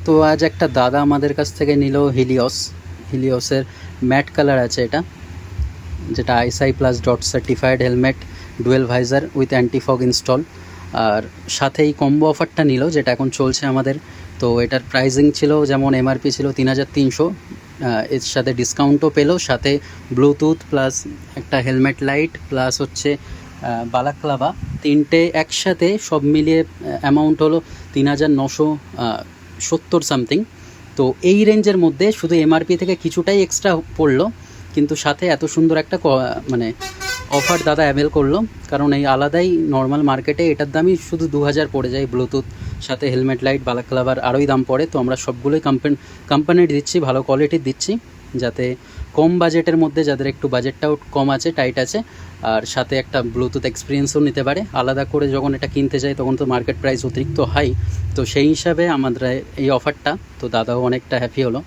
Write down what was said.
তো আজ একটা দাদা আমাদের কাছ থেকে নিল হিলিওসের ম্যাট কালার আছে এটা, যেটা ISI plus dot certified helmet, dual visor with antifog install. আর সাথে এই কম্বো অফারটা নিল যেটা এখন চলছে আমাদের। তো এটার প্রাইজিং ছিল যেমন এমআরপি ছিল 3,300, এর সাথে ডিসকাউন্টও পেলো, সাথে ব্লুটুথ প্লাস একটা হেলমেট লাইট প্লাস হচ্ছে বালাক্লাভা, তিনটে একসাথে সব মিলিয়ে অ্যামাউন্ট হলো 3,970 সামথিং। তো এই রেঞ্জের মধ্যে শুধু এমআরপি থেকে কিছুটাই এক্সট্রা পড়লো, কিন্তু সাথে এত সুন্দর একটা মানে অফার দাদা অ্যাভেল করলো। কারণ এই আলাদাই নর্মাল মার্কেটে এটার দামই শুধু 2,000 পড়ে যায়, ব্লুটুথ সাথে হেলমেট লাইট বালাক্লাভার আরোই দাম পড়ে। তো আমরা সবগুলোই কোম্পানির দিচ্ছি, ভালো কোয়ালিটির দিচ্ছি, যাতে কম বাজেটের মধ্যে যাদের একটু বাজেটটাও কম আছে, টাইট আছে, আর সাথে একটা ব্লুটুথ এক্সপিরিয়েন্সও নিতে পারে। আলাদা করে যখন এটা কিনতে যায় তখন তো মার্কেট প্রাইস অতিরিক্ত হাই, তো সেই হিসাবে আমাদের এই অফারটা, তো দাদাও অনেকটা হ্যাপি হলো।